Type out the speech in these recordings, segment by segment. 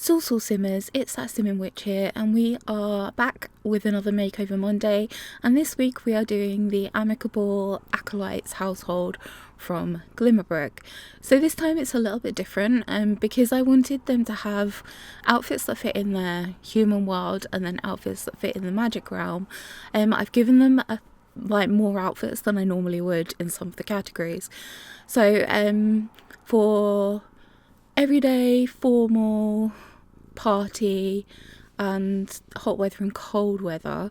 Simmers, it's ThatSimminWitch here, and we are back with another Makeover Monday, and this week we are doing the Amicable Acolytes household from Glimmerbrook. So this time it's a little bit different, because I wanted them to have outfits that fit in their human world and then outfits that fit in the magic realm. I've given them more outfits than I normally would in some of the categories. So for everyday, formal, party and hot weather and cold weather,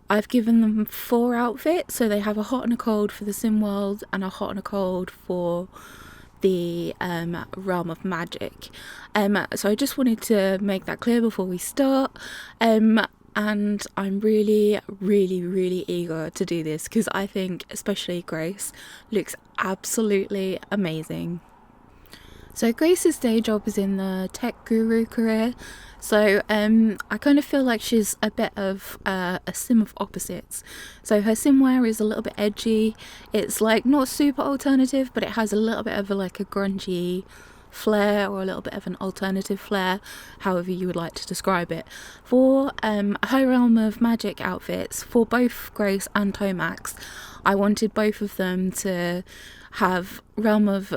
I've given them 4 outfits. So they have a hot and a cold for the sim world and a hot and a cold for the realm of magic. So I just wanted to make that clear before we start, and I'm really eager to do this because I think especially Grace looks absolutely amazing. So Grace's day job is in the tech guru career, so I kind of feel like she's a bit of a sim of opposites. So her sim wear is a little bit edgy. It's like not super alternative, but it has a little bit of a grungy flair, or a little bit of an alternative flair, however you would like to describe it. For her realm of magic outfits, for both Grace and Tomax, I wanted both of them to have realm of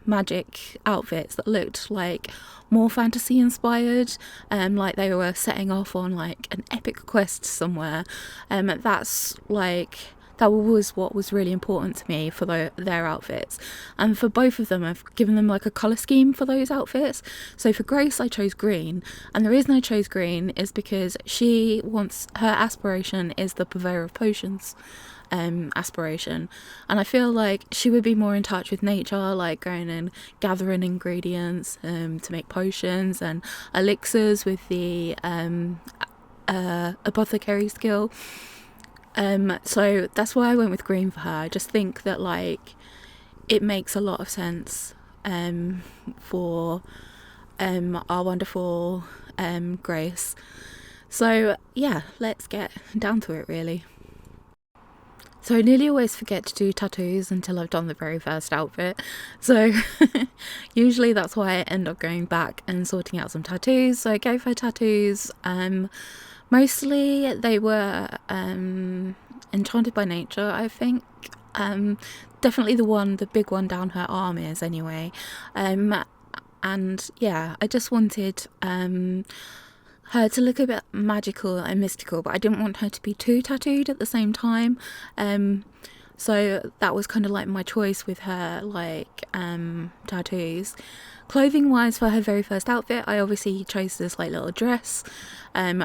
magic outfits that looked like more fantasy inspired, like they were setting off on like an epic quest somewhere. That was what was really important to me for their outfits. And for both of them, I've given them like a colour scheme for those outfits. So for Grace, I chose green. And the reason I chose green is because her aspiration is the purveyor of potions aspiration. And I feel like she would be more in touch with nature, like going and gathering ingredients to make potions and elixirs with the apothecary skill. So that's why I went with green for her. I just think that it makes a lot of sense for our wonderful Grace. So yeah, let's get down to it really. So I nearly always forget to do tattoos until I've done the very first outfit. So usually that's why I end up going back and sorting out some tattoos. So I gave her tattoos. Mostly they were Enchanted by Nature, I think. Definitely the big one down her arm is anyway. And yeah, I just wanted her to look a bit magical and mystical, but I didn't want her to be too tattooed at the same time. So that was kind of like my choice with her tattoos. Clothing wise, for her very first outfit, I obviously chose this little dress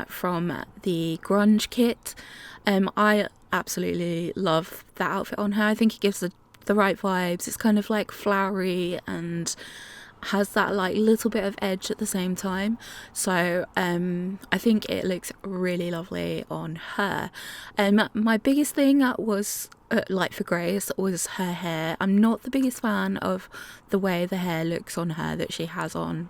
from the grunge kit. I absolutely love that outfit on her. I think it gives the right vibes. It's kind of flowery and has that little bit of edge at the same time. So I think it looks really lovely on her. My biggest thing was for Grace was her hair. I'm not the biggest fan of the way the hair looks on her that she has on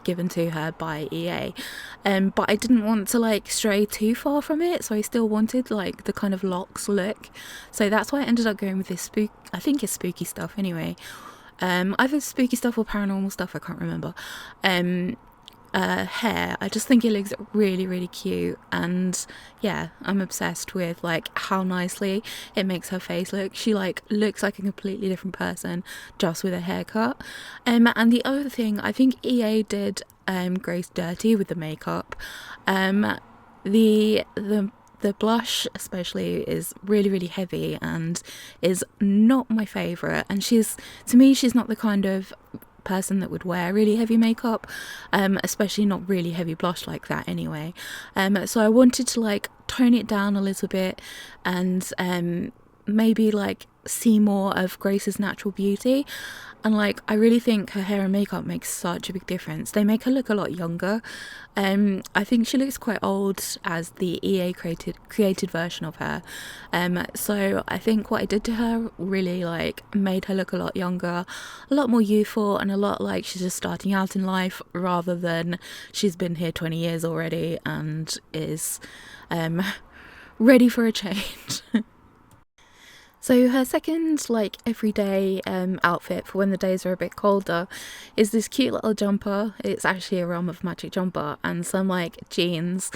given to her by EA, but I didn't want to stray too far from it, so I still wanted the kind of locks look. So that's why I ended up going with this I think it's spooky stuff anyway. Either spooky stuff or paranormal stuff, I can't remember. Hair, I just think it looks really cute, and yeah, I'm obsessed with how nicely it makes her face look. She looks like a completely different person just with a haircut. And the other thing, I think EA did Grace dirty with the makeup. The blush especially is really heavy and is not my favourite, and to me she's not the kind of person that would wear really heavy makeup, especially not really heavy blush like that anyway. So I wanted to tone it down a little bit and maybe see more of Grace's natural beauty. And I really think her hair and makeup makes such a big difference. They make her look a lot younger. I think she looks quite old as the EA created version of her. So I think what I did to her really made her look a lot younger, a lot more youthful, and a lot like she's just starting out in life, rather than she's been here 20 years already and is ready for a change. So her second like everyday outfit for when the days are a bit colder is this cute little jumper. It's actually a Realm of Magic jumper, and some like jeans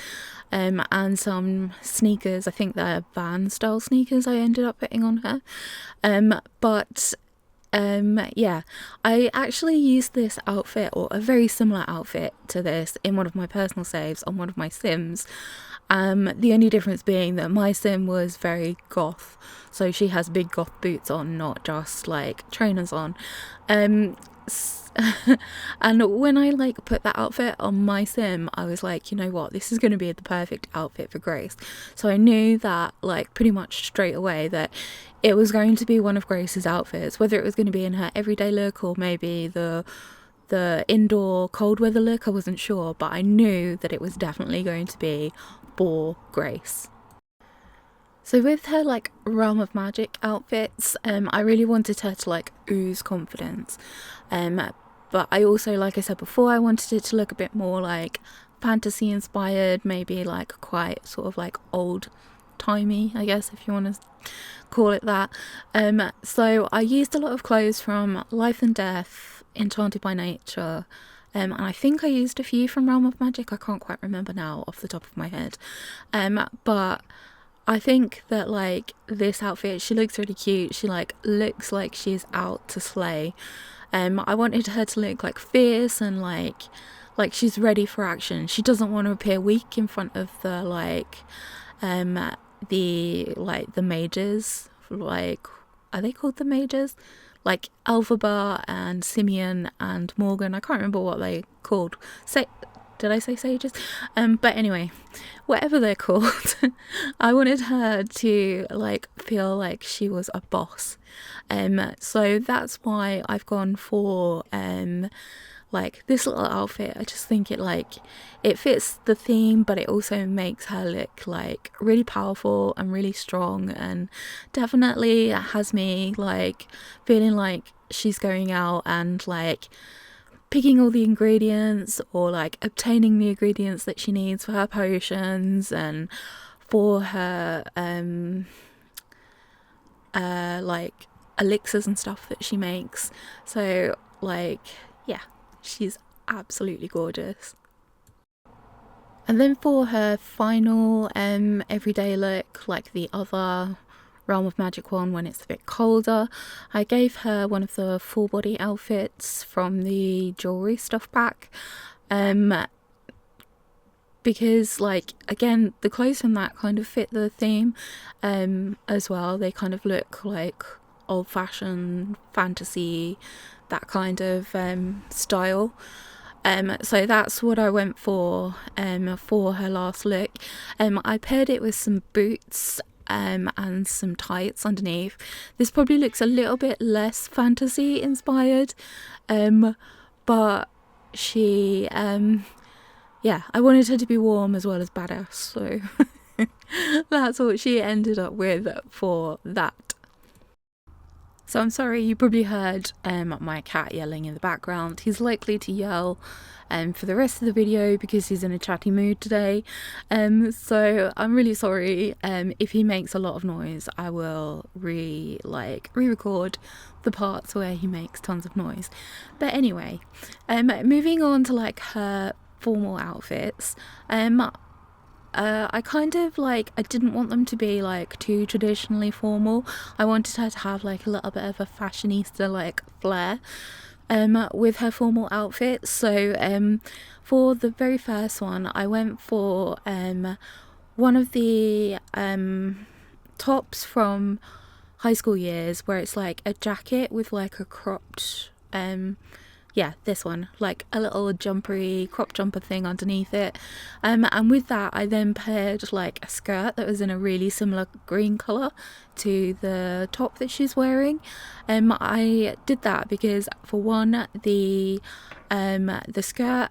and some sneakers. I think they're Van style sneakers I ended up putting on her. Yeah, I actually used this outfit, or a very similar outfit to this, in one of my personal saves on one of my sims. The only difference being that my sim was very goth, so she has big goth boots on, not just like trainers on. And when I like put that outfit on my sim, I was like, you know what, this is going to be the perfect outfit for Grace. So I knew that like pretty much straight away that it was going to be one of Grace's outfits, whether it was going to be in her everyday look or maybe the indoor cold weather look. I wasn't sure, but I knew that it was definitely going to be for Grace. So with her like Realm of Magic outfits, I really wanted her to like ooze confidence, but I also, like I said before, I wanted it to look a bit more like fantasy inspired, maybe like quite sort of like old timey, I guess, if you want to call it that. So I used a lot of clothes from Life and Death, Enchanted by Nature, and I think I used a few from Realm of Magic. I can't quite remember now off the top of my head, but I think that like this outfit, she looks really cute. She like looks like she's out to slay. I wanted her to look like fierce and like she's ready for action. She doesn't want to appear weak in front of the the mages. Like, are they called the mages? Like Elphaba and Simeon and Morgan. I can't remember what they called. Did I say sages? But anyway, whatever they're called, I wanted her to like feel like she was a boss. So that's why I've gone for like this little outfit. I just think it fits the theme, but it also makes her look like really powerful and really strong, and definitely has me like feeling like she's going out and like picking all the ingredients, or like obtaining the ingredients that she needs for her potions and for her like elixirs and stuff that she makes. So like, yeah, she's absolutely gorgeous. And then for her final everyday look, like the other Realm of Magic one when it's a bit colder, I gave her one of the full body outfits from the jewelry stuff pack, because like, again, the clothes from that kind of fit the theme as well. They kind of look like old-fashioned fantasy, that kind of style. So that's what I went for her last look. I paired it with some boots and some tights underneath. This probably looks a little bit less fantasy inspired, but she yeah, I wanted her to be warm as well as badass, so that's what she ended up with for that. So I'm sorry, you probably heard my cat yelling in the background. He's likely to yell for the rest of the video because he's in a chatty mood today. So I'm really sorry. If he makes a lot of noise, I will re-record the parts where he makes tons of noise. But anyway, moving on to like her formal outfits. I kind of like, I didn't want them to be like too traditionally formal. I wanted her to have like a little bit of a fashionista like flair with her formal outfits. So for the very first one, I went for one of the tops from high school years, where it's like a jacket with like a cropped yeah, this one, like a little jumpery crop jumper thing underneath it, and with that I then paired like a skirt that was in a really similar green colour to the top that she's wearing. I did that because, for one, the skirt,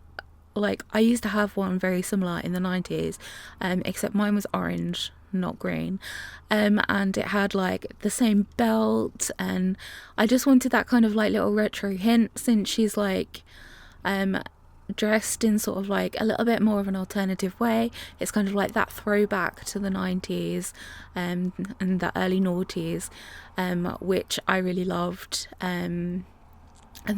like, I used to have one very similar in the 90s, except mine was orange, not green, and it had like the same belt, and I just wanted that kind of like little retro hint, since she's like dressed in sort of like a little bit more of an alternative way. It's kind of like that throwback to the 90s and the early noughties, which I really loved, and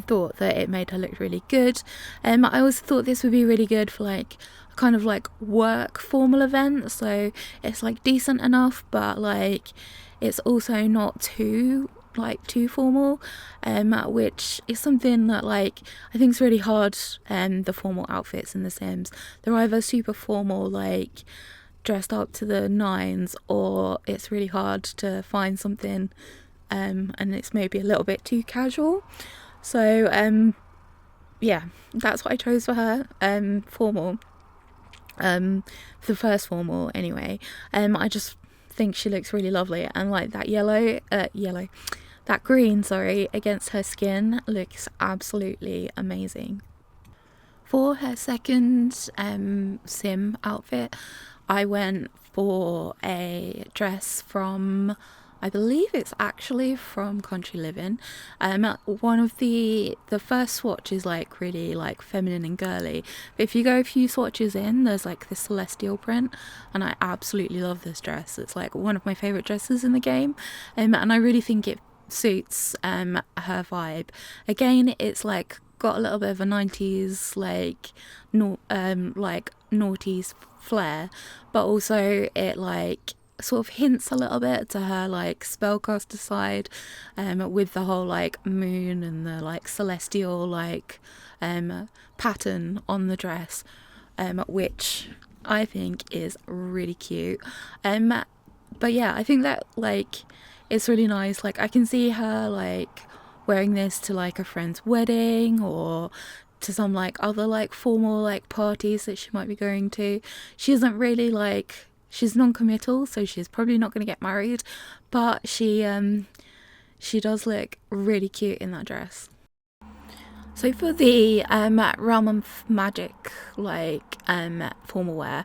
thought that it made her look really good. I also thought this would be really good for like kind of like work formal event, so it's like decent enough, but like it's also not too formal, which is something that like I think is really hard. The formal outfits in The Sims, they're either super formal, like dressed up to the nines, or it's really hard to find something and it's maybe a little bit too casual. So yeah, that's what I chose for her, formal, for the first formal anyway. I just think she looks really lovely, and like that that green, sorry, against her skin looks absolutely amazing. For her second sim outfit, I went for a dress from, I believe it's actually from Country Living. One of the first swatch is like really like feminine and girly, but if you go a few swatches in, there's like this celestial print, and I absolutely love this dress. It's like one of my favorite dresses in the game, and I really think it suits her vibe. Again, it's like got a little bit of a 90s like noughties flair, but also it like sort of hints a little bit to her like spellcaster side, with the whole like moon and the like celestial like pattern on the dress, which I think is really cute. But yeah, I think that like it's really nice. Like I can see her like wearing this to like a friend's wedding, or to some like other like formal like parties that she might be going to. She isn't really like, she's non-committal, so she's probably not going to get married, but she does look really cute in that dress. So for the Realm of Magic like formal wear,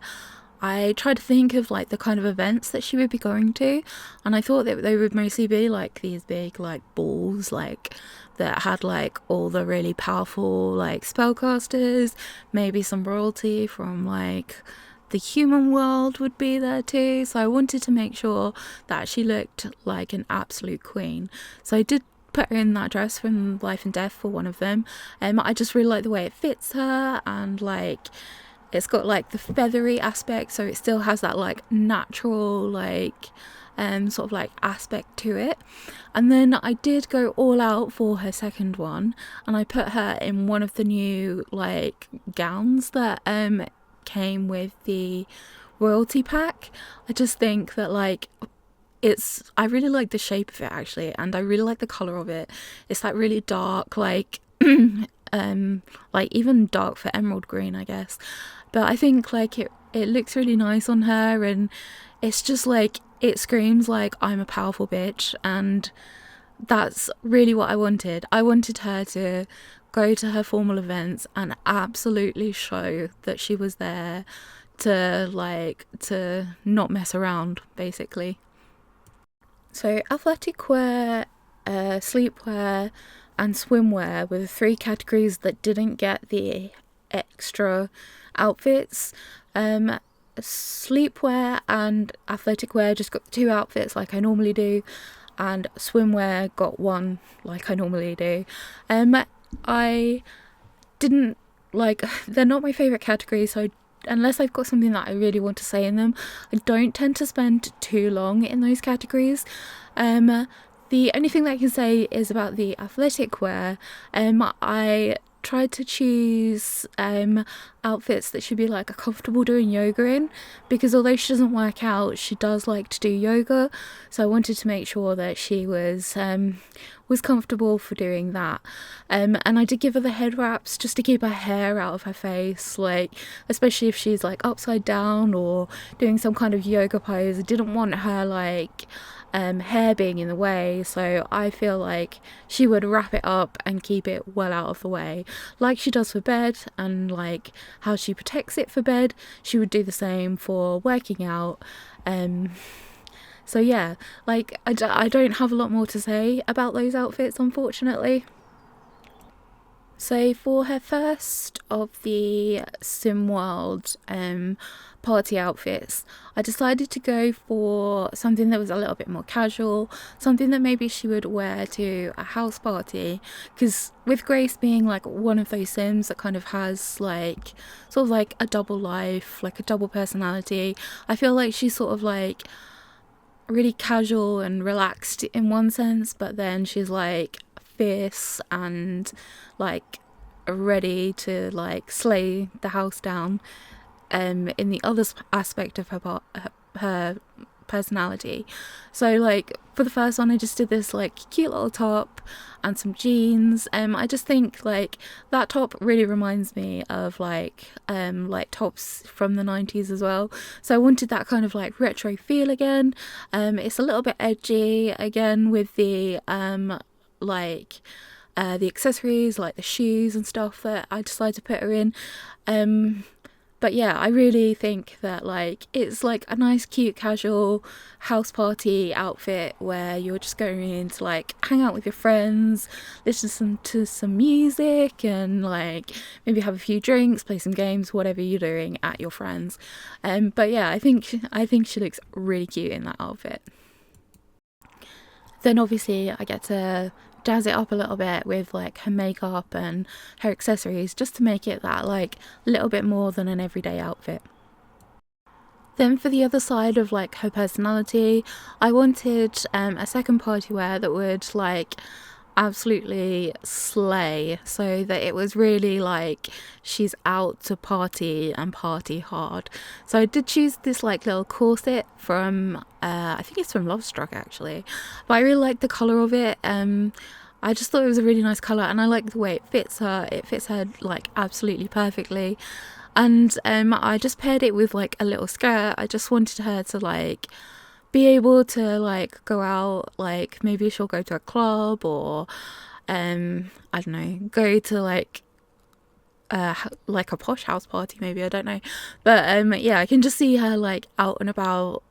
I tried to think of like the kind of events that she would be going to, and I thought that they would mostly be like these big like balls like that had like all the really powerful like spellcasters, maybe some royalty from like the human world would be there too. So I wanted to make sure that she looked like an absolute queen. So I did put her in that dress from Life and Death for one of them. I just really like the way it fits her, and like it's got like the feathery aspect, so it still has that like natural like sort of like aspect to it. And then I did go all out for her second one, and I put her in one of the new like gowns that came with the royalty pack. I just think that like I really like the shape of it actually, and I really like the color of it. It's that really dark like like even dark for emerald green, I guess, but I think like it looks really nice on her, and it's just like it screams like I'm a powerful bitch, and that's really what I wanted. I wanted her to go to her formal events and absolutely show that she was there to not mess around, basically. So athletic wear, sleepwear and swimwear were the three categories that didn't get the extra outfits. Sleepwear and athletic wear just got 2 outfits like I normally do, and swimwear got 1 like I normally do. I didn't like, they're not my favourite categories, so unless I've got something that I really want to say in them, I don't tend to spend too long in those categories. The only thing that I can say is about the athletic wear. I tried to choose outfits that should be like comfortable doing yoga in, because although she doesn't work out, she does like to do yoga, so I wanted to make sure that she was comfortable for doing that. And I did give her the head wraps just to keep her hair out of her face, like especially if she's like upside down or doing some kind of yoga pose. I didn't want her like hair being in the way, so I feel like she would wrap it up and keep it well out of the way, like she does for bed, and like how she protects it for bed, she would do the same for working out. So yeah, like I don't have a lot more to say about those outfits, unfortunately. So for her first of the SimWorld party outfits, I decided to go for something that was a little bit more casual, something that maybe she would wear to a house party, because with Grace being like one of those Sims that kind of has like sort of like a double life, like a double personality, I feel like she's sort of like really casual and relaxed in one sense, but then she's like fierce and like ready to like slay the house down in the other aspect of her personality. So like for the first one, I just did this like cute little top and some jeans. I just think like that top really reminds me of like tops from the 90s as well, so I wanted that kind of like retro feel again. It's a little bit edgy again with the the accessories like the shoes and stuff that I decided to put her in. But yeah, I really think that like it's like a nice cute casual house party outfit where you're just going in to like hang out with your friends, listen to some music, and like maybe have a few drinks, play some games, whatever you're doing at your friends. But yeah, I think she looks really cute in that outfit. Then obviously I get to jazz it up a little bit with like her makeup and her accessories, just to make it that like little bit more than an everyday outfit. Then for the other side of like her personality, I wanted a second party wear that would like absolutely slay, so that it was really like she's out to party and party hard. So I did choose this like little corset from I think it's from Lovestruck actually, but I really like the colour of it. I just thought it was a really nice colour, and I like the way it fits her like absolutely perfectly. And I just paired it with like a little skirt. I just wanted her to like be able to like go out, like maybe she'll go to a club, or I don't know, go to like a posh house party maybe, I don't know. But yeah, I can just see her like out and about,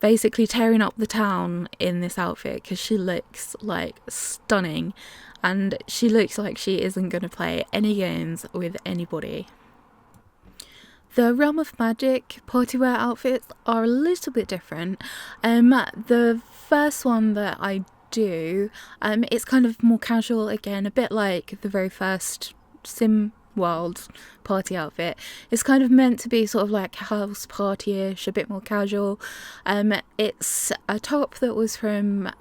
basically tearing up the town in this outfit, because she looks like stunning, and she looks like she isn't going to play any games with anybody. The Realm of Magic party wear outfits are a little bit different. The first one that I do, it's kind of more casual again, a bit like the very first Sim World party outfit. It's kind of meant to be sort of like house party-ish, a bit more casual. It's a top that was from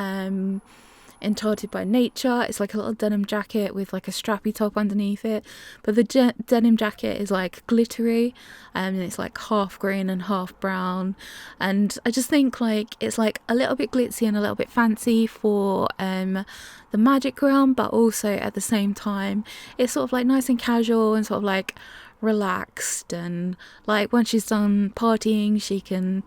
Enchanted by Nature. It's like a little denim jacket with like a strappy top underneath it, but the denim jacket is like glittery, and it's like half green and half brown, and I just think like it's like a little bit glitzy and a little bit fancy for the magic realm, but also at the same time it's sort of like nice and casual and sort of like relaxed, and like when she's done partying she can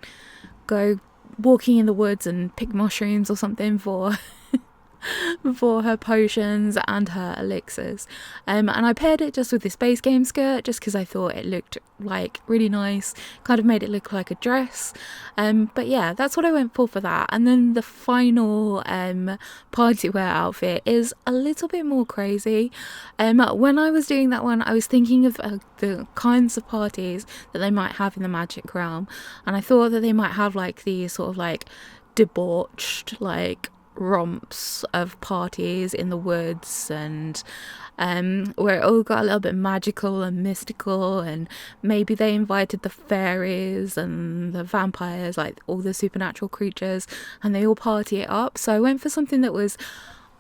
go walking in the woods and pick mushrooms or something for for her potions and her elixirs. And I paired it just with this base game skirt, just because I thought it looked like really nice, kind of made it look like a dress. But yeah, that's what I went for that. And then the final party wear outfit is a little bit more crazy. When I was doing that one, I was thinking of the kinds of parties that they might have in the magic realm, and I thought that they might have like these sort of like debauched like romps of parties in the woods, and where it all got a little bit magical and mystical, and maybe they invited the fairies and the vampires, like all the supernatural creatures, and they all party it up. So I went for something that was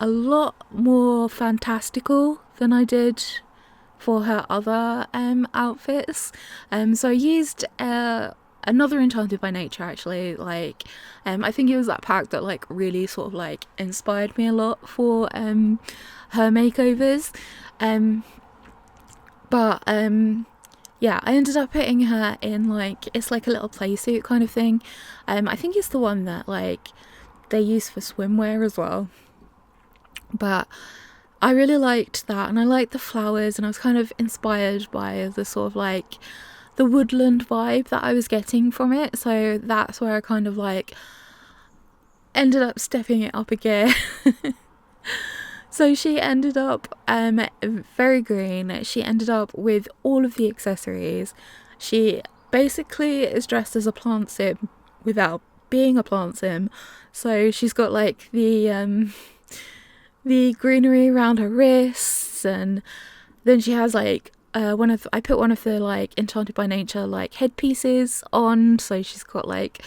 a lot more fantastical than I did for her other outfits. So I used another Enchanted by Nature actually, like I think it was that pack that like really sort of like inspired me a lot for her makeovers. But yeah, I ended up putting her in like, it's like a little play suit kind of thing. I think it's the one that like they use for swimwear as well, but I really liked that, and I liked the flowers, and I was kind of inspired by the sort of like the woodland vibe that I was getting from it. So that's where I kind of like ended up stepping it up a gear. So she ended up very green. She ended up with all of the accessories. She basically is dressed as a plant sim without being a plant sim. So she's got like the greenery around her wrists, and then she has like I put one of the like Enchanted by Nature like headpieces on, so she's got like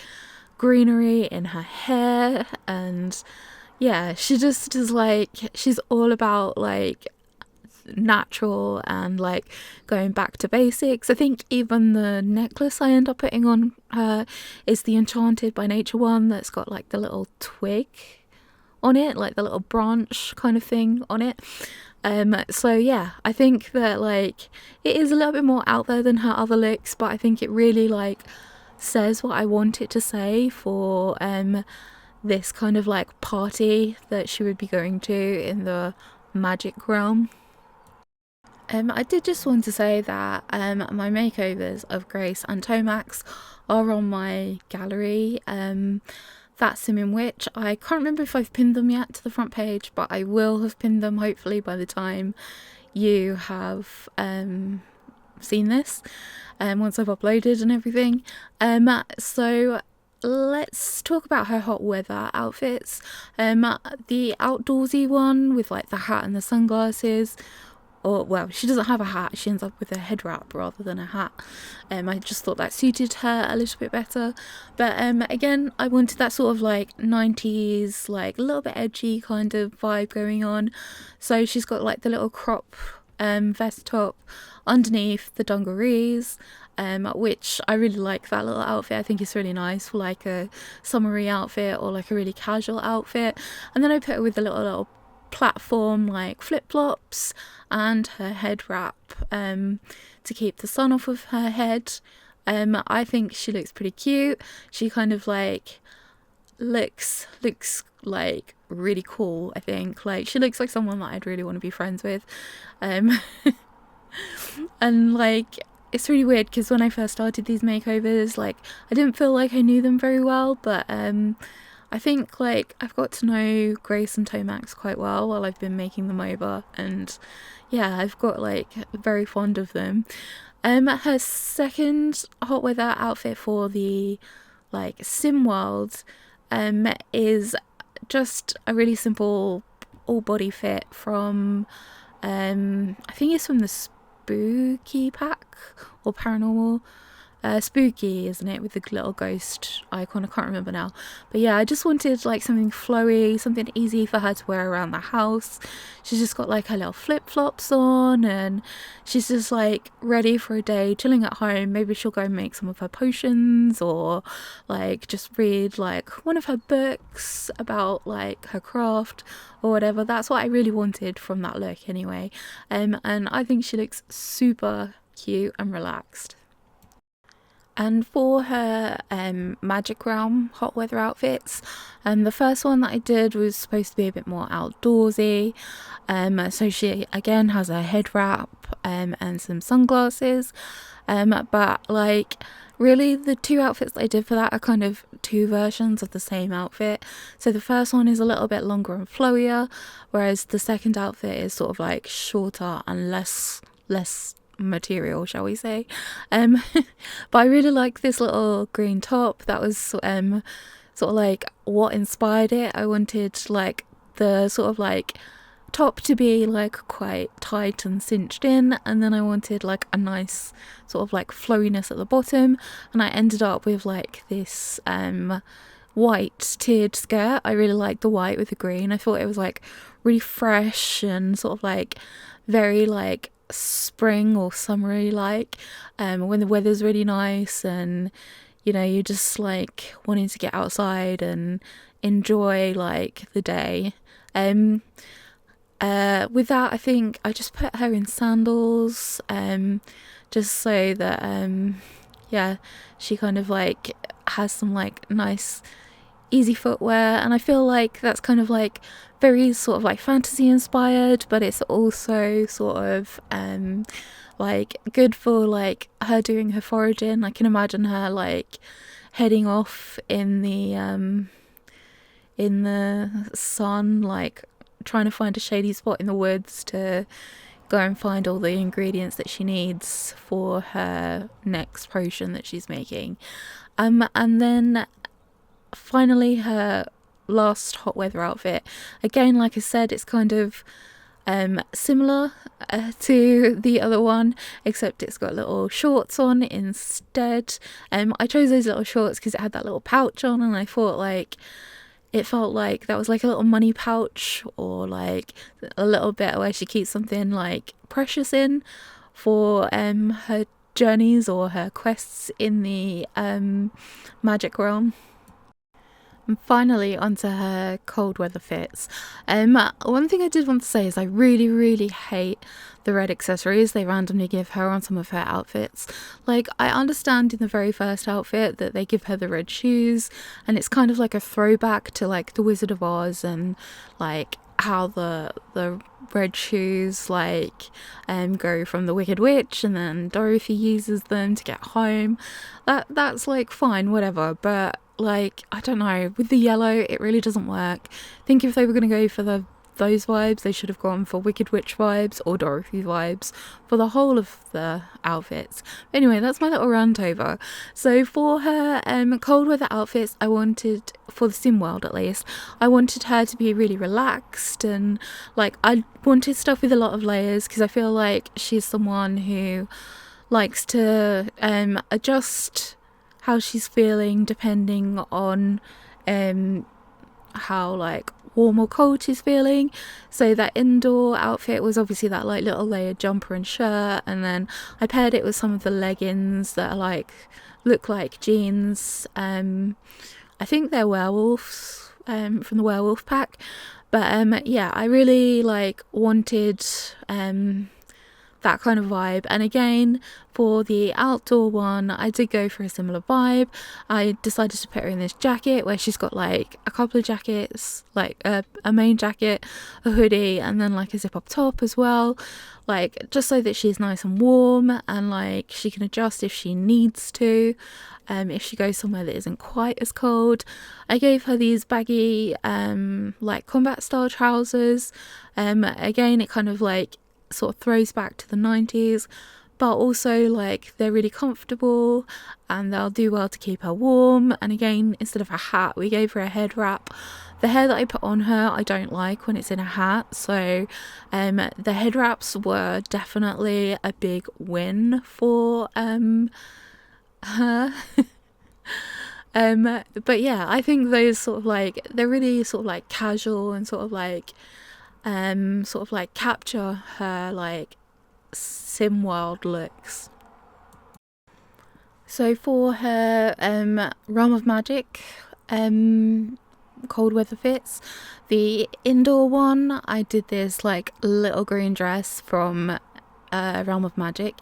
greenery in her hair. And yeah, she just is like, she's all about like natural and like going back to basics. I think even the necklace I end up putting on her is the Enchanted by Nature one that's got like the little twig on it, like the little branch kind of thing on it. So yeah, I think that like it is a little bit more out there than her other looks, but I think it really like says what I want it to say for this kind of like party that she would be going to in the magic realm. I did just want to say that my makeovers of Grace and Tomax are on my gallery, ThatSimminWitch. I can't remember if I've pinned them yet to the front page, but I will have pinned them hopefully by the time you have seen this, once I've uploaded and everything. So let's talk about her hot weather outfits. The outdoorsy one with like the hat and the sunglasses, or well, she doesn't have a hat, she ends up with a head wrap rather than a hat. I just thought that suited her a little bit better. But again, I wanted that sort of like 90s, like a little bit edgy kind of vibe going on. So she's got like the little crop vest top underneath the dungarees, which I really like that little outfit. I think it's really nice for like a summery outfit or like a really casual outfit. And then I put her with the little platform like flip-flops and her head wrap to keep the sun off of her head. I think she looks pretty cute. She kind of like looks like really cool. I think like she looks like someone that I'd really want to be friends with. And like it's really weird because when I first started these makeovers, like I didn't feel like I knew them very well, but I think like I've got to know Grace and Tomax quite well while I've been making them over, and yeah, I've got like very fond of them. Her second hot weather outfit for the like sim world is just a really simple all body fit from I think it's from the Spooky pack or Paranormal. Spooky, isn't it, with the little ghost icon? I can't remember now, but yeah, I just wanted like something flowy, something easy for her to wear around the house. She's just got like her little flip-flops on, and she's just like ready for a day chilling at home. Maybe she'll go and make some of her potions, or like just read like one of her books about like her craft or whatever. That's what I really wanted from that look anyway. And I think she looks super cute and relaxed. And for her Magic Realm hot weather outfits, the first one that I did was supposed to be a bit more outdoorsy. So she again has a head wrap and some sunglasses. But like really the two outfits that I did for that are kind of two versions of the same outfit. So the first one is a little bit longer and flowier, whereas the second outfit is sort of like shorter and less material, shall we say. But I really like this little green top. That was sort of like what inspired it. I wanted like the sort of like top to be like quite tight and cinched in, and then I wanted like a nice sort of like flowiness at the bottom, and I ended up with like this white tiered skirt. I really liked the white with the green. I thought it was like really fresh and sort of like very like spring or summery like, when the weather's really nice and you know you're just like wanting to get outside and enjoy like the day. With that, I think I just put her in sandals, just so that yeah, she kind of like has some like nice easy footwear, and I feel like that's kind of like very sort of like fantasy inspired, but it's also sort of like good for like her doing her foraging. I can imagine her like heading off in the sun, like trying to find a shady spot in the woods to go and find all the ingredients that she needs for her next potion that she's making. And then finally her last hot weather outfit. Again, like I said, it's kind of similar to the other one, except it's got little shorts on instead. I chose those little shorts because it had that little pouch on, and I thought like it felt like that was like a little money pouch, or like a little bit where she keeps something like precious in for her journeys or her quests in the magic realm. And finally, onto her cold weather fits. One thing I did want to say is I really hate the red accessories they randomly give her on some of her outfits. Like, I understand in the very first outfit that they give her the red shoes, and it's kind of like a throwback to like the Wizard of Oz, and like how the red shoes like go from the Wicked Witch, and then Dorothy uses them to get home. That's like fine, whatever, but like, I don't know, with the yellow it really doesn't work. I think if they were going to go for those vibes, they should have gone for Wicked Witch vibes or Dorothy vibes for the whole of the outfits. Anyway, that's my little rant over. So for her cold weather outfits, I wanted, for the sim world at least, I wanted her to be really relaxed, and like I wanted stuff with a lot of layers, because I feel like she's someone who likes to adjust how she's feeling depending on how like warm or cold she's feeling. So that indoor outfit was obviously that like little layered jumper and shirt, and then I paired it with some of the leggings that are like look like jeans. I think they're werewolves from the werewolf pack, but yeah, I really like wanted that kind of vibe. And again, for the outdoor one, I did go for a similar vibe. I decided to put her in this jacket where she's got like a couple of jackets, like a main jacket, a hoodie, and then like a zip up top as well, like just so that she's nice and warm, and like she can adjust if she needs to, if she goes somewhere that isn't quite as cold. I gave her these baggy like combat style trousers. Again, it kind of like sort of throws back to the 90s, but also like they're really comfortable and they'll do well to keep her warm. And again, instead of a hat, we gave her a head wrap. The hair that I put on her I don't like when it's in a hat, so the head wraps were definitely a big win for her. But yeah, I think those sort of like, they're really sort of like casual and sort of like capture her like sim world looks. So for her Realm of Magic cold weather fits, the indoor one, I did this like little green dress from Realm of Magic.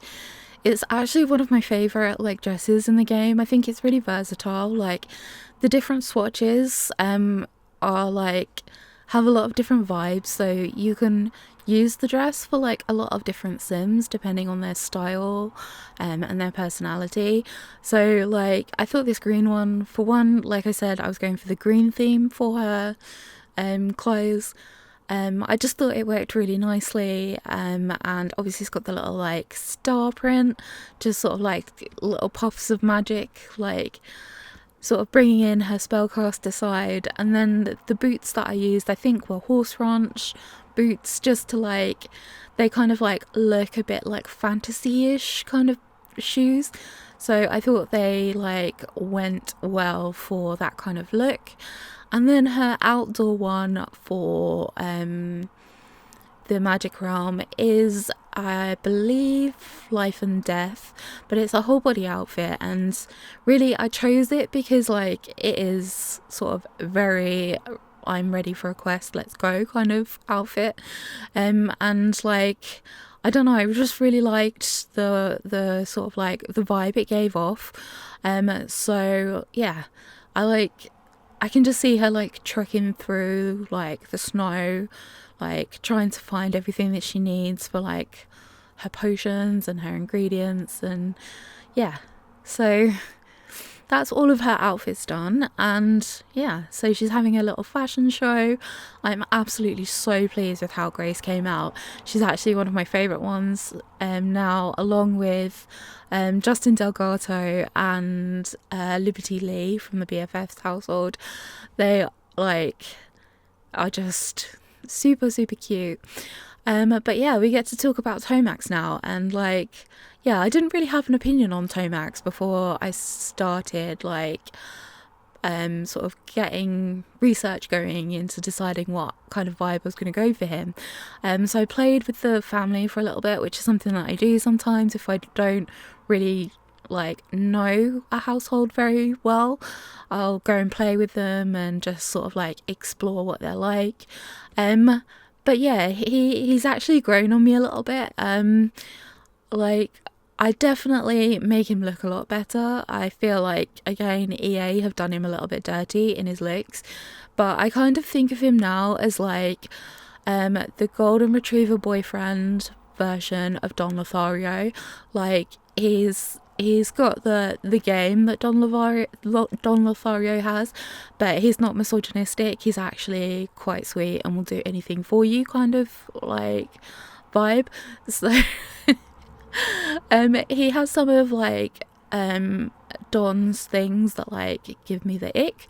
It's actually one of my favourite like dresses in the game. I think it's really versatile. Like the different swatches are like have a lot of different vibes, so you can use the dress for like a lot of different sims depending on their style and their personality. So like I thought this green one, for one, like I said, I was going for the green theme for her clothes. I just thought it worked really nicely, and obviously it's got the little like star print, just sort of like little puffs of magic, like sort of bringing in her spellcaster side. And then the boots that I used, I think, were horse ranch boots, just to like, they kind of like look a bit like fantasy-ish kind of shoes, so I thought they like went well for that kind of look. And then her outdoor one for the magic realm is, I believe, Life and Death, but it's a whole body outfit, and really I chose it because like it is sort of very I'm ready for a quest, let's go kind of outfit. And like I don't know, I just really liked the sort of like the vibe it gave off. So yeah, I can just see her like trekking through like the snow, like trying to find everything that she needs for like her potions and her ingredients, and yeah, so that's all of her outfits done, and yeah, so she's having a little fashion show. I'm absolutely so pleased with how Grace came out. She's actually one of my favourite ones now, along with Justin Delgado and Liberty Lee from the BFFs household. They are just super cute. But yeah, we get to talk about Tomax now, and yeah, I didn't really have an opinion on Tomax before I started sort of getting research going into deciding what kind of vibe I was going to go for him. So I played with the family for a little bit, which is something that I do sometimes if I don't really know a household very well. I'll go and play with them and just sort of explore what they're like. But yeah, he's actually grown on me a little bit. I definitely make him look a lot better. I feel like, again, EA have done him a little bit dirty in his looks, but I kind of think of him now as the golden retriever boyfriend version of Don Lothario. He's got the game that Don Lothario has, but he's not misogynistic. He's actually quite sweet and will do anything for you, kind of vibe. So he has some of Don's things that give me the ick,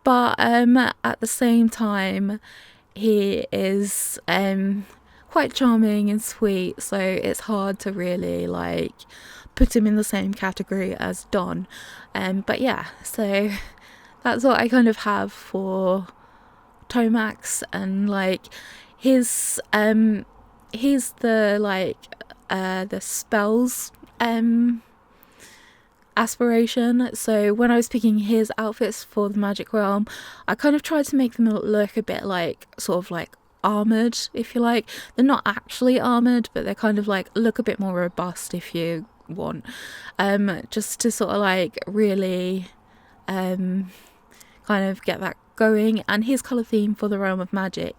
but at the same time he is quite charming and sweet, so it's hard to really put him in the same category as Don. But yeah, so that's what I kind of have for Tomax, and he's the spells aspiration. So when I was picking his outfits for the Magic Realm, I kind of tried to make them look a bit armoured, if you like. They're not actually armoured, but they're kind of look a bit more robust, if you want, just to sort of really kind of get that going. And his colour theme for the Realm of Magic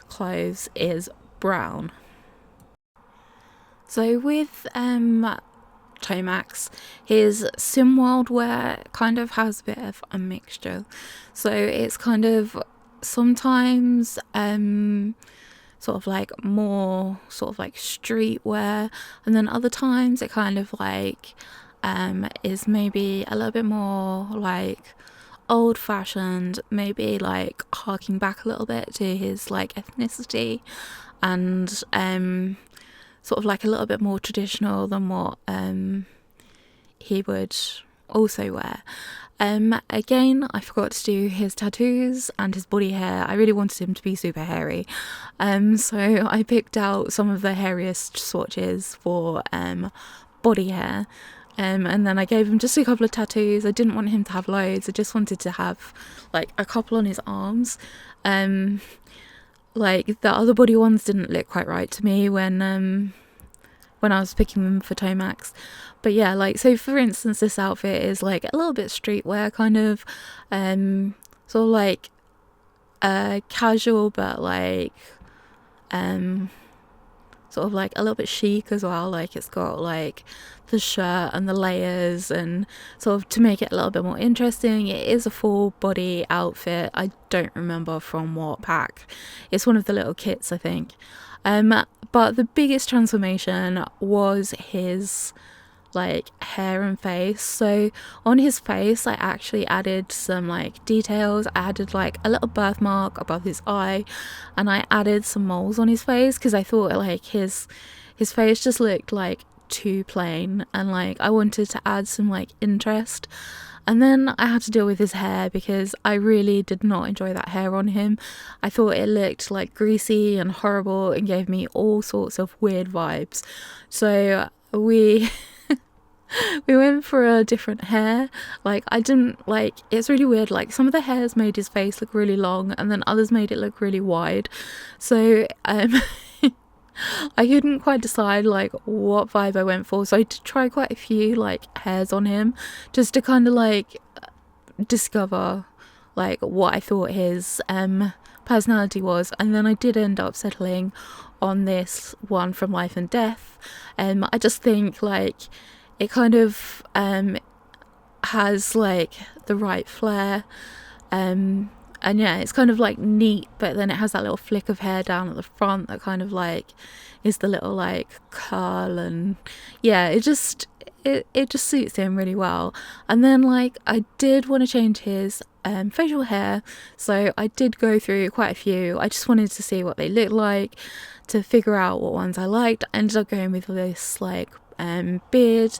clothes is brown. So with Tomax, his SimWorld wear kind of has a bit of a mixture. So it's kind of sometimes sort of more sort of streetwear, and then other times it kind of is maybe a little bit more old fashioned, maybe harking back a little bit to his ethnicity, and sort of a little bit more traditional than what he would also wear. Again, I forgot to do his tattoos and his body hair. I really wanted him to be super hairy, so I picked out some of the hairiest swatches for body hair, and then I gave him just a couple of tattoos. I didn't want him to have loads. I just wanted to have a couple on his arms. The other body ones didn't look quite right to me when I was picking them for Tomax. But yeah, so for instance, this outfit is a little bit streetwear, kind of sort of casual, but sort of a little bit chic as well. It's got the shirt and the layers, and sort of to make it a little bit more interesting, it is a full body outfit. I don't remember from what pack. It's one of the little kits, I think. But the biggest transformation was his hair and face. So on his face, I actually added some details. I added a little birthmark above his eye, and I added some moles on his face because I thought his face just looked too plain, and I wanted to add some interest. And then I had to deal with his hair because I really did not enjoy that hair on him. I thought it looked greasy and horrible and gave me all sorts of weird vibes. So we went for a different hair. I didn't it's really weird. Some of the hairs made his face look really long, and then others made it look really wide. So I couldn't quite decide what vibe I went for, so I did try quite a few hairs on him just to kind of discover what I thought his personality was. And then I did end up settling on this one from Life and Death. I just think it kind of has like the right flair, and yeah, it's kind of like neat, but then it has that little flick of hair down at the front that kind of like is the little like curl, and yeah, it just suits him really well. And then like I did want to change his facial hair, so I did go through quite a few. I just wanted to see what they looked like, to figure out what ones I liked. I ended up going with this like beard.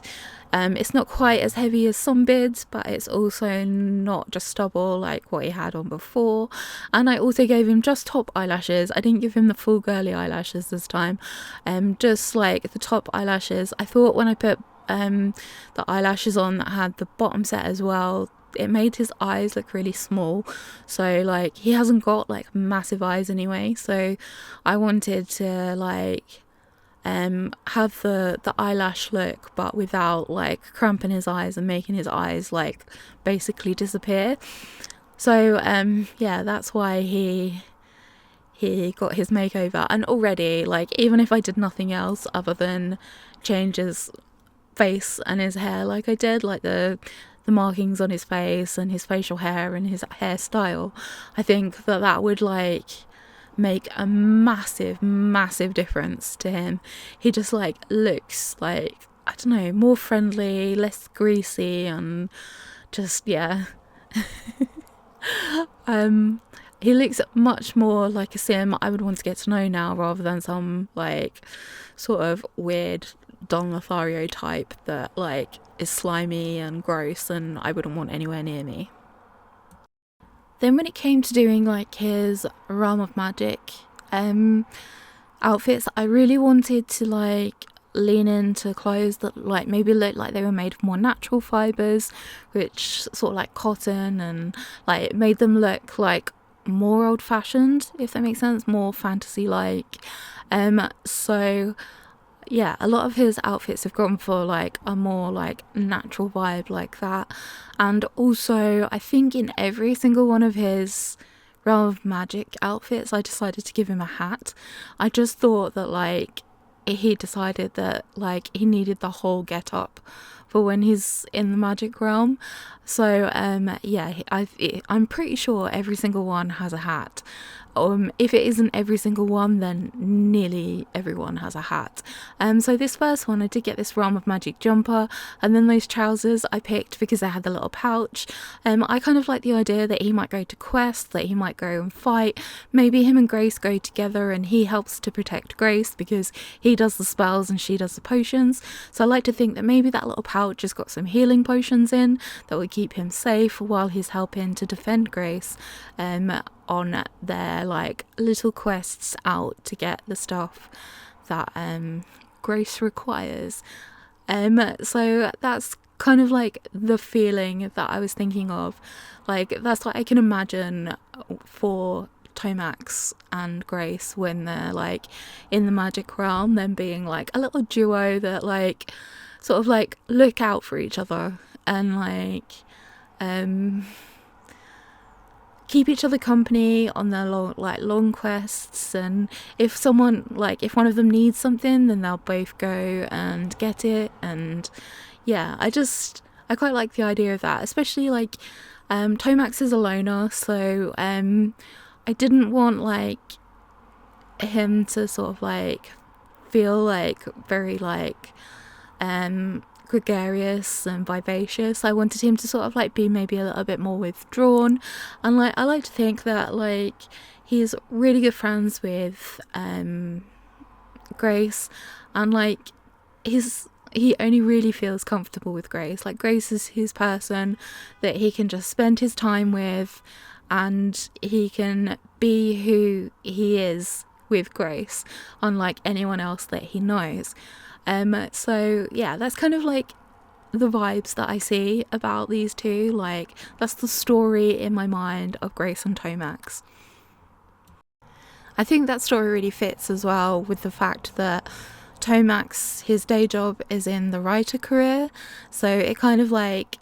It's not quite as heavy as some beards, but it's also not just stubble like what he had on before. And I also gave him just top eyelashes. I didn't give him the full girly eyelashes this time, just like the top eyelashes. I thought when I put the eyelashes on that had the bottom set as well, it made his eyes look really small. So like he hasn't got like massive eyes anyway, so I wanted to like have the eyelash look, but without like cramping his eyes and making his eyes like basically disappear. So yeah, that's why he got his makeover. And already, like, even if I did nothing else other than change his face and his hair, like I did, like the markings on his face and his facial hair and his hairstyle, I think that would like make a massive difference to him. He just like looks like, I don't know, more friendly, less greasy, and just yeah. He looks much more like a sim I would want to get to know now, rather than some like sort of weird Don Lothario type that like is slimy and gross and I wouldn't want anywhere near me. Then when it came to doing like his Realm of Magic outfits, I really wanted to like lean into clothes that like maybe look like they were made of more natural fibres, which sort of like cotton, and like it made them look like more old-fashioned, if that makes sense, more fantasy like. So yeah, a lot of his outfits have gone for like a more like natural vibe like that. And also I think in every single one of his Realm of Magic outfits I decided to give him a hat. I just thought that like he decided that like he needed the whole get up for when he's in the magic realm. So yeah, I'm pretty sure every single one has a hat. If it isn't every single one, then nearly everyone has a hat. So this first one, I did get this Realm of Magic jumper, and then those trousers I picked because they had the little pouch. I kind of like the idea that he might go to quest, that he might go and fight. Maybe him and Grace go together and he helps to protect Grace because he does the spells and she does the potions. So I like to think that maybe that little pouch has got some healing potions in that would keep him safe while he's helping to defend Grace on their like little quests out to get the stuff that Grace requires. So that's kind of like the feeling that I was thinking of. Like that's what I can imagine for Tomax and Grace when they're like in the magic realm, them being like a little duo that like sort of like look out for each other and like keep each other company on their long quests. And if someone like if one of them needs something, then they'll both go and get it. And yeah, I quite like the idea of that, especially like Tomax is a loner, so I didn't want like him to sort of like feel like very like gregarious and vivacious. I wanted him to sort of like be maybe a little bit more withdrawn, and like I like to think that like he's really good friends with Grace, and like he only really feels comfortable with Grace. Like Grace is his person that he can just spend his time with, and he can be who he is with Grace, unlike anyone else that he knows. So yeah, that's kind of like the vibes that I see about these two. Like that's the story in my mind of Grace and Tomax. I think that story really fits as well with the fact that Tomax, his day job is in the writer career, so it kind of like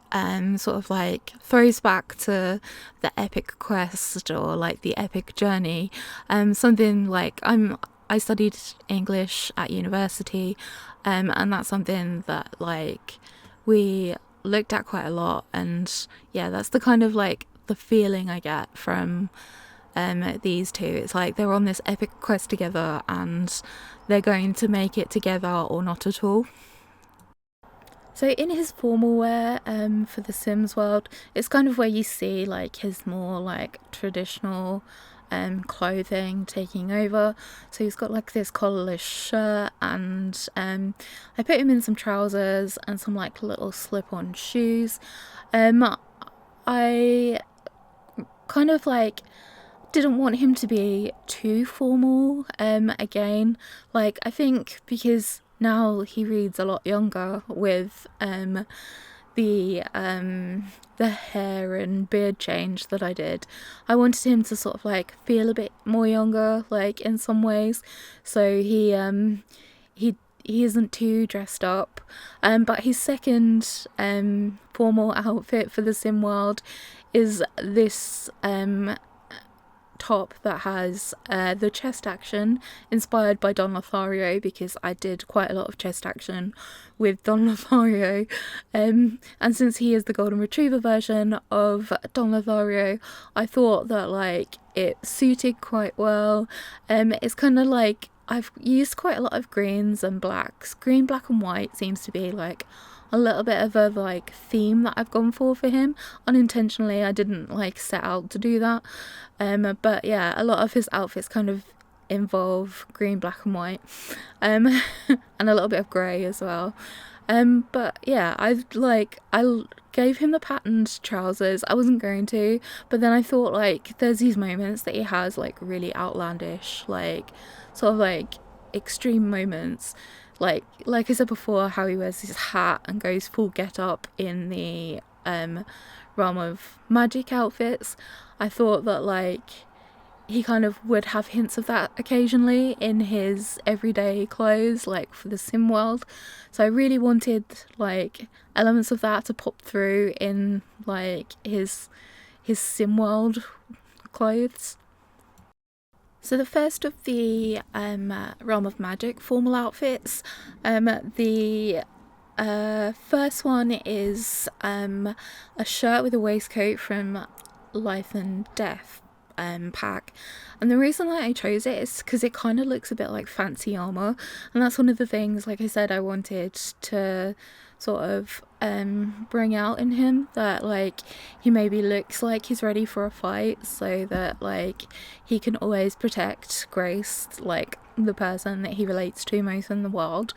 sort of like throws back to the epic quest or like the epic journey. Something like I studied English at university, and that's something that like we looked at quite a lot, and yeah, that's the kind of like the feeling I get from these two. It's like they're on this epic quest together and they're going to make it together or not at all. So in his formal wear for the Sims world, it's kind of where you see like his more like traditional clothing taking over. So he's got like this collarless shirt, and I put him in some trousers and some like little slip-on shoes. I kind of like didn't want him to be too formal. Again, like I think because now he reads a lot younger with the hair and beard change that I did. I wanted him to sort of like feel a bit more younger, like in some ways. So he isn't too dressed up. But his second formal outfit for the Sim world is this top that has the chest action inspired by Don Lothario, because I did quite a lot of chest action with Don Lothario, and since he is the golden retriever version of Don Lothario, I thought that like it suited quite well. It's kind of like I've used quite a lot of greens and blacks. Green, black and white seems to be like a little bit of a like theme that I've gone for him unintentionally. I didn't like set out to do that, but yeah, a lot of his outfits kind of involve green, black and white, and a little bit of grey as well. But yeah, I gave him the patterned trousers. I wasn't going to, but then I thought like there's these moments that he has like really outlandish, like sort of like extreme moments, like I said before, how he wears his hat and goes full get up in the realm of magic outfits. I thought that like he kind of would have hints of that occasionally in his everyday clothes, like for the Sim world. So I really wanted like elements of that to pop through in like his Sim world clothes. So the first of the Realm of Magic formal outfits, the first one is a shirt with a waistcoat from Life and Death pack, and the reason that I chose it is because it kind of looks a bit like fancy armor, and that's one of the things, like I said, I wanted to sort of bring out in him, that like he maybe looks like he's ready for a fight, so that like he can always protect Grace, like the person that he relates to most in the world.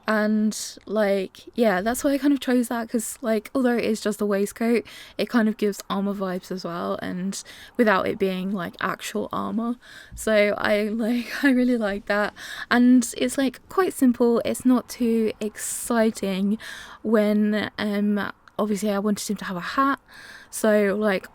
And like yeah, that's why I kind of chose that, because like although it is just a waistcoat, it kind of gives armor vibes as well, and without it being like actual armor. So I really like that, and it's like quite simple. It's not too exciting. When obviously I wanted him to have a hat, so like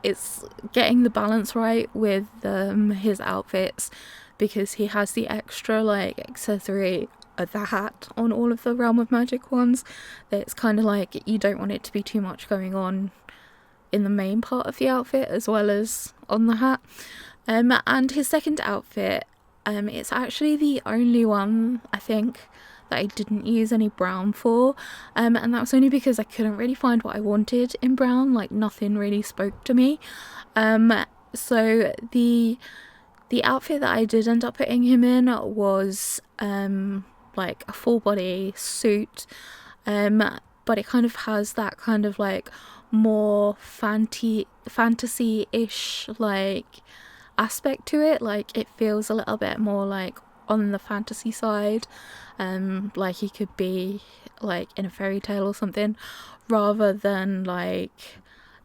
it's getting the balance right with his outfits, because he has the extra like accessory of the hat on all of the Realm of Magic ones. It's kind of like you don't want it to be too much going on in the main part of the outfit as well as on the hat. And his second outfit, it's actually the only one I think that I didn't use any brown for, and that was only because I couldn't really find what I wanted in brown. Like nothing really spoke to me. So the outfit that I did end up putting him in was like a full body suit, but it kind of has that kind of like more fantasy-ish like aspect to it. Like it feels a little bit more like on the fantasy side, like he could be like in a fairy tale or something, rather than like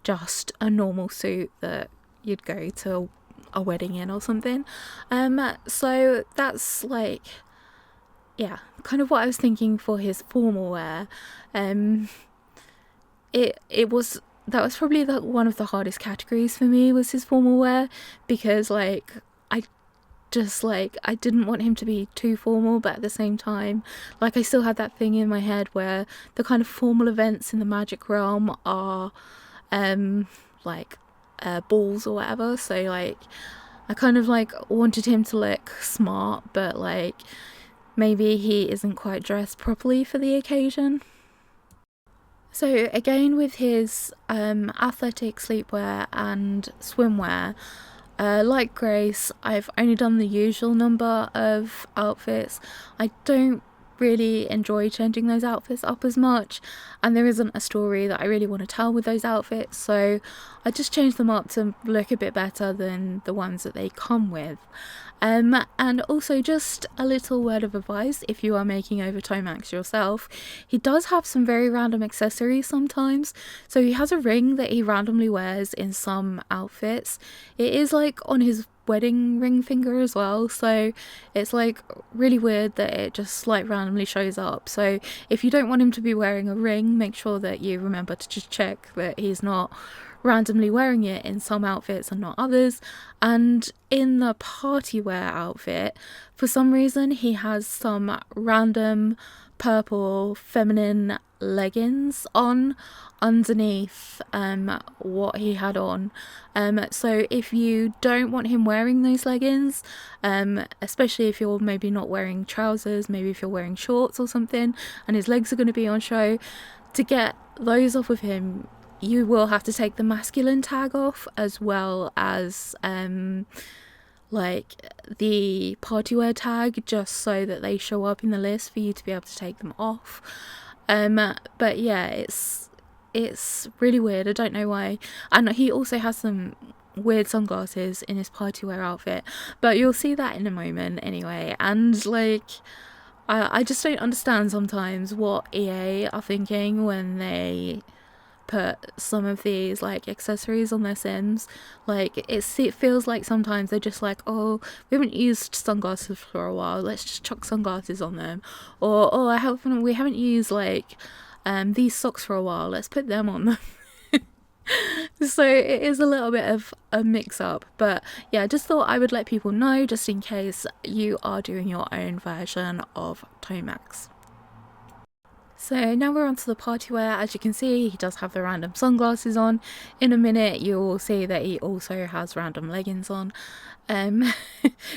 just a normal suit that you'd go to a wedding in or something. So that's like yeah, kind of what I was thinking for his formal wear. It was, that was probably one of the hardest categories for me, was his formal wear, because like I didn't want him to be too formal, but at the same time like I still had that thing in my head where the kind of formal events in the magic realm are like balls or whatever. So like I kind of like wanted him to look smart, but like maybe he isn't quite dressed properly for the occasion. So again, with his athletic sleepwear and swimwear, like Grace, I've only done the usual number of outfits. I don't really enjoy changing those outfits up as much, and there isn't a story that I really want to tell with those outfits, so I just change them up to look a bit better than the ones that they come with. And also, just a little word of advice if you are making over Tomax yourself, he does have some very random accessories sometimes. So he has a ring that he randomly wears in some outfits. It is like on his wedding ring finger as well, so it's like really weird that it just like randomly shows up. So if you don't want him to be wearing a ring, make sure that you remember to just check that he's not randomly wearing it in some outfits and not others. And in the party wear outfit, for some reason he has some random purple feminine leggings on underneath what he had on. So if you don't want him wearing those leggings, especially if you're maybe not wearing trousers, maybe if you're wearing shorts or something and his legs are going to be on show, to get those off of him you will have to take the masculine tag off, as well as like the party wear tag, just so that they show up in the list for you to be able to take them off. But yeah, it's really weird. I don't know why. And he also has some weird sunglasses in his party wear outfit, but you'll see that in a moment anyway. And like, I just don't understand sometimes what EA are thinking when they put some of these like accessories on their Sims. Like it feels like sometimes they're just like, oh, we haven't used sunglasses for a while, let's just chuck sunglasses on them. Or oh, we haven't used like these socks for a while, let's put them on them. So it is a little bit of a mix up, but yeah, I just thought I would let people know just in case you are doing your own version of Tomax. So now we're onto the party wear. As you can see, he does have the random sunglasses on. In a minute you'll see that he also has random leggings on,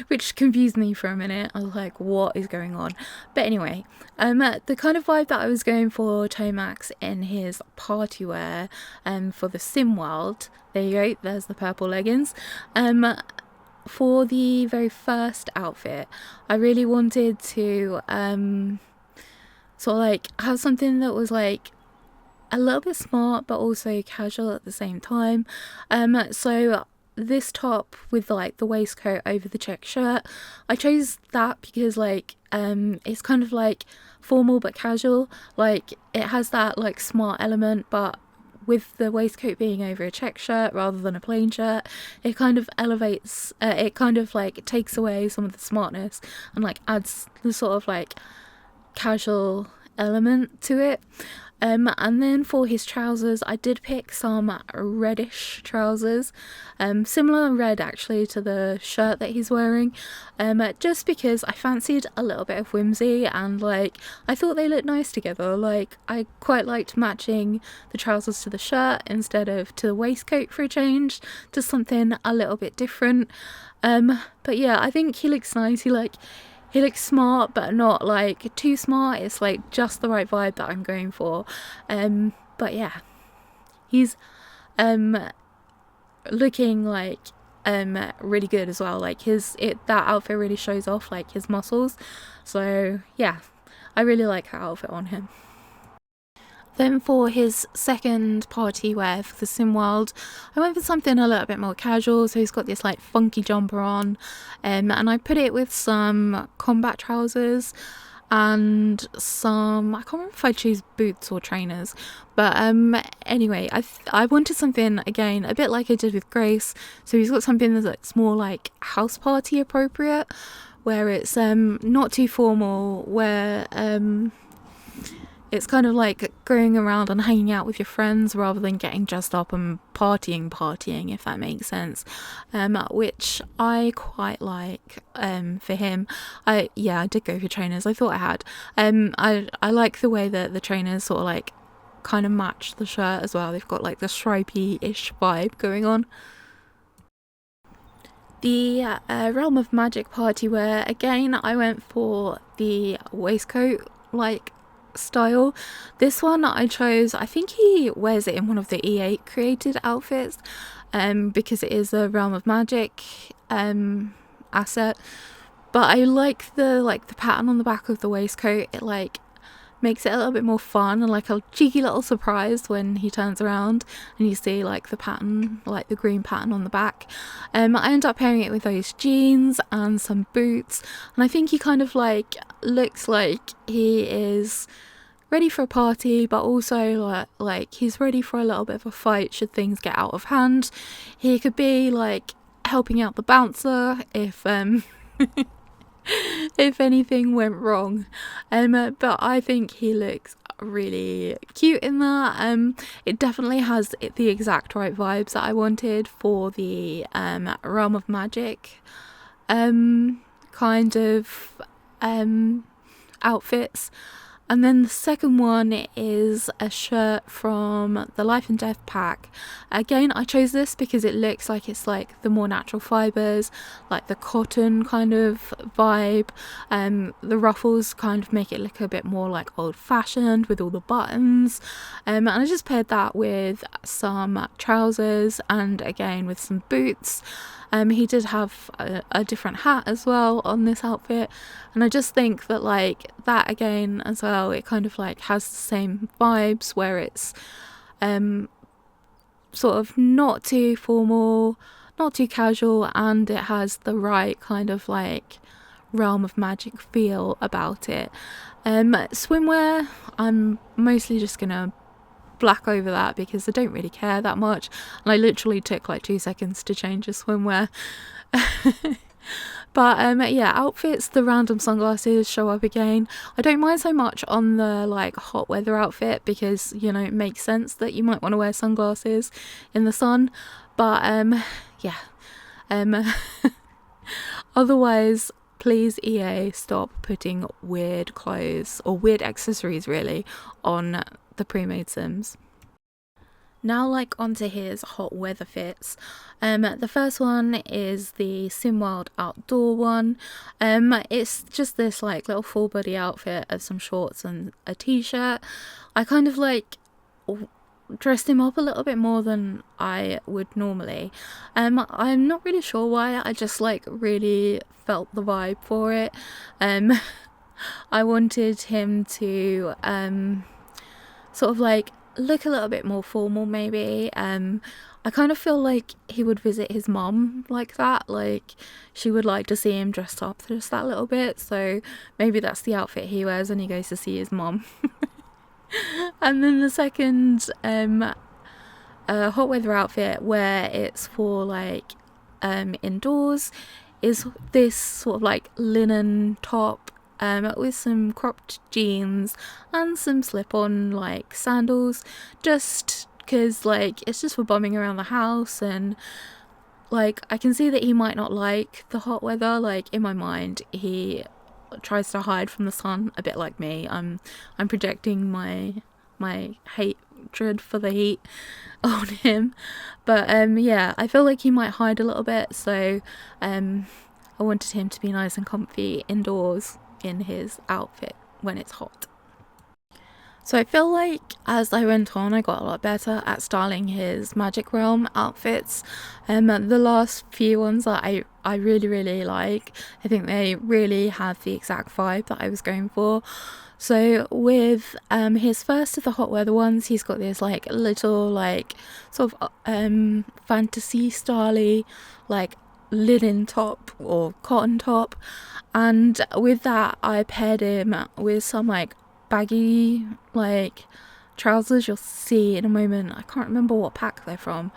which confused me for a minute. I was like, what is going on? But anyway, the kind of vibe that I was going for Tomax in his party wear for the sim world, there you go, there's the purple leggings. For the very first outfit, I really wanted to sort of like have something that was like a little bit smart but also casual at the same time. So this top with like the waistcoat over the check shirt, I chose that because like it's kind of like formal but casual. Like it has that like smart element, but with the waistcoat being over a check shirt rather than a plain shirt, it kind of elevates, it kind of like takes away some of the smartness and like adds the sort of like casual element to it. And then for his trousers, I did pick some reddish trousers, similar red actually to the shirt that he's wearing, just because I fancied a little bit of whimsy and like I thought they looked nice together. Like I quite liked matching the trousers to the shirt instead of to the waistcoat for a change, to something a little bit different. But yeah, I think he looks nice. He looks smart, but not like too smart. It's like just the right vibe that I'm going for. But yeah, he's looking like really good as well. Like that outfit really shows off like his muscles. So yeah, I really like that outfit on him. Then for his second party wear for the sim world, I went for something a little bit more casual. So he's got this like funky jumper on, and I put it with some combat trousers and some, I can't remember if I choose boots or trainers, but anyway, I wanted something again a bit like I did with Grace. So he's got something that's more like house party appropriate, where it's not too formal, where it's kind of like going around and hanging out with your friends rather than getting dressed up and partying, if that makes sense, which I quite like. For him, I did go for trainers. I thought I had. I like the way that the trainers sort of like kind of match the shirt as well. They've got like the stripy-ish vibe going on. The Realm of Magic party wear, again, I went for the waistcoat like style. This one I chose, I think he wears it in one of the E8 created outfits, because it is a Realm of Magic asset. But I like the pattern on the back of the waistcoat. It makes it a little bit more fun, and like a cheeky little surprise when he turns around and you see like the pattern, like the green pattern on the back. I end up pairing it with those jeans and some boots, and I think he kind of like looks like he is ready for a party, but also like he's ready for a little bit of a fight should things get out of hand. He could be like helping out the bouncer if if anything went wrong. But I think he looks really cute in that. It definitely has the exact right vibes that I wanted for the Realm of Magic kind of outfits. And then the second one is a shirt from the Life and Death pack. Again, I chose this because it looks like it's like the more natural fibres, like the cotton kind of vibe. The ruffles kind of make it look a bit more like old fashioned with all the buttons. And I just paired that with some trousers and again with some boots. He did have a different hat as well on this outfit, and I just think that like that again as well, it kind of like has the same vibes where it's sort of not too formal, not too casual, and it has the right kind of like Realm of Magic feel about it. Swimwear, I'm mostly just gonna black over that because I don't really care that much, and I literally took like 2 seconds to change the swimwear. But yeah, outfits, the random sunglasses show up again. I don't mind so much on the like hot weather outfit because, you know, it makes sense that you might want to wear sunglasses in the sun, but yeah, otherwise please EA stop putting weird clothes or weird accessories really on the pre-made Sims. Now like onto his hot weather fits. The first one is the SimWorld outdoor one. It's just this like little full body outfit of some shorts and a t-shirt. I kind of like dressed him up a little bit more than I would normally. I'm not really sure why, I just like really felt the vibe for it. I wanted him to sort of like look a little bit more formal maybe. I kind of feel like he would visit his mum like that, like she would like to see him dressed up just that little bit, so maybe that's the outfit he wears when he goes to see his mum. And then the second hot weather outfit where it's for like indoors is this sort of like linen top with some cropped jeans and some slip-on like sandals, just because like it's just for bumming around the house. And like I can see that he might not like the hot weather. Like in my mind he tries to hide from the sun a bit like me. I'm projecting my hatred for the heat on him, but yeah, I feel like he might hide a little bit, so I wanted him to be nice and comfy indoors in his outfit when it's hot. So I feel like as I went on I got a lot better at styling his Magic Realm outfits. The last few ones that I really like, I think they really have the exact vibe that I was going for. So with his first of the hot weather ones, he's got this like little like sort of fantasy style-y like linen top or cotton top, and with that I paired him with some like baggy like trousers. You'll see in a moment, I can't remember what pack they're from,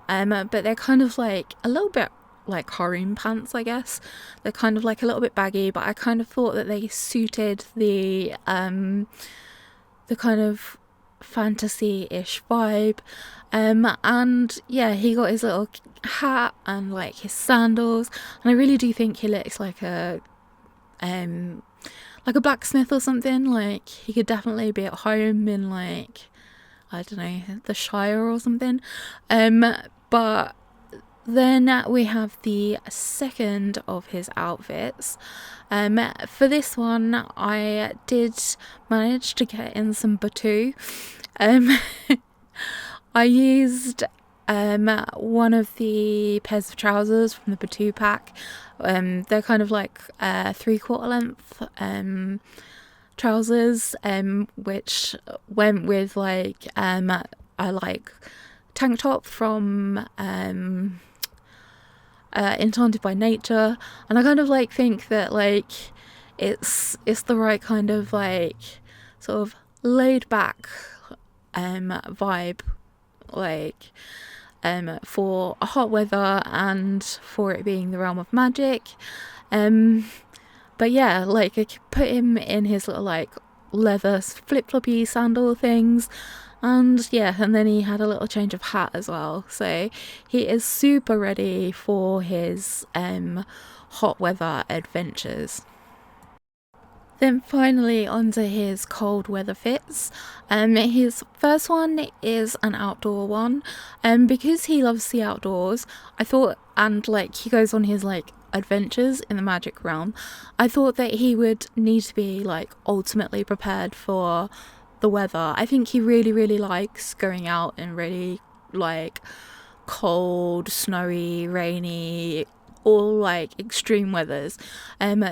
but they're kind of like a little bit like harem pants, I guess. They're kind of like a little bit baggy, but I kind of thought that they suited the kind of fantasy-ish vibe. And yeah, he got his little hat and like his sandals, and I really do think he looks like a blacksmith or something. Like he could definitely be at home in like, I don't know, the Shire or something. But Then we have the second of his outfits. For this one, I did manage to get in some batu. I used one of the pairs of trousers from the batu pack. They're kind of like 3/4 length trousers, which went with like I like tank top from Enchanted by Nature, and I kind of like think that like it's the right kind of like sort of laid back vibe, like for a hot weather and for it being the realm of magic. But yeah, like I could put him in his little like leather flip-floppy sandal things, and yeah, and then he had a little change of hat as well, so he is super ready for his hot weather adventures. Then finally onto his cold weather fits. His first one is an outdoor one, because he loves the outdoors. I thought, and like he goes on his like adventures in the magic realm, I thought that he would need to be like ultimately prepared for the weather. I think he really likes going out in really like cold, snowy, rainy, all like extreme weathers.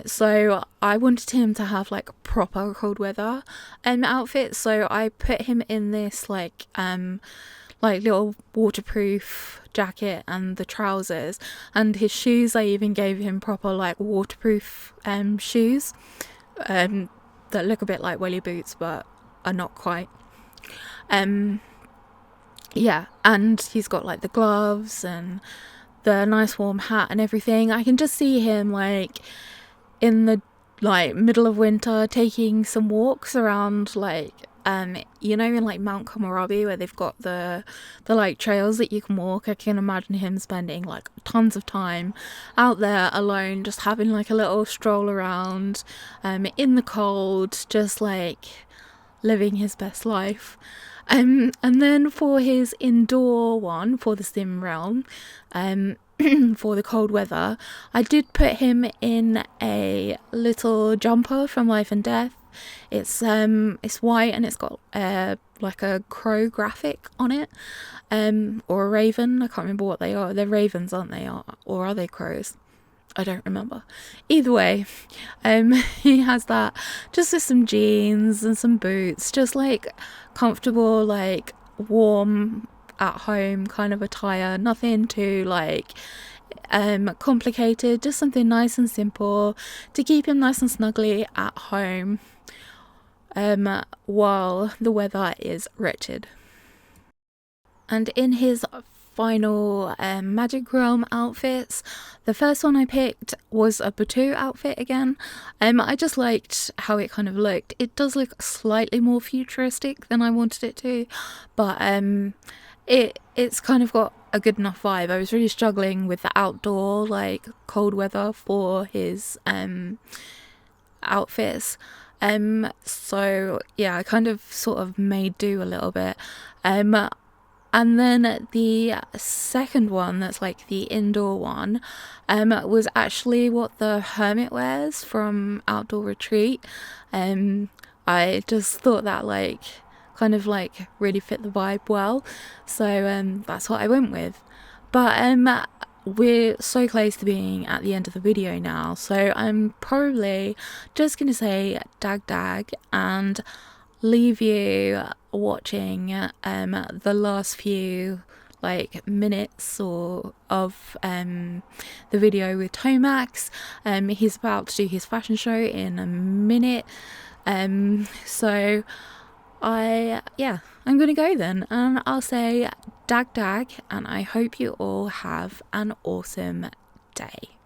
So I wanted him to have like proper cold weather outfit, so I put him in this like little waterproof jacket and the trousers, and his shoes, I even gave him proper like waterproof shoes that look a bit like welly boots but are not quite. Yeah, and he's got like the gloves and the nice warm hat and everything. I can just see him like in the like middle of winter taking some walks around like you know, in like Mount Komorabi where they've got the like trails that you can walk. I can imagine him spending like tons of time out there alone, just having like a little stroll around in the cold, just like living his best life. And then for his indoor one, for the sim realm, for the cold weather, I did put him in a little jumper from Life and Death. It's white and it's got like a crow graphic on it, or a raven. I can't remember what they are. They're ravens, aren't they? Or are they crows? I don't remember. Either way, he has that just with some jeans and some boots, just like comfortable, like warm at home kind of attire. Nothing too like complicated, just something nice and simple to keep him nice and snugly at home while the weather is wretched. And in his final magic realm outfits, the first one I picked was a batu outfit again. I just liked how it kind of looked. It does look slightly more futuristic than I wanted it to, but it's kind of got a good enough vibe. I was really struggling with the outdoor like cold weather for his outfits, so yeah, I kind of sort of made do a little bit. And then the second one, that's like the indoor one, was actually what the hermit wears from Outdoor Retreat. I just thought that like kind of like really fit the vibe well, so that's what I went with. But we're so close to being at the end of the video now, so I'm probably just gonna say dag and leave you watching the last few like minutes or of the video with Tomax. He's about to do his fashion show in a minute, so I'm gonna go then, and I'll say dag, and I hope you all have an awesome day.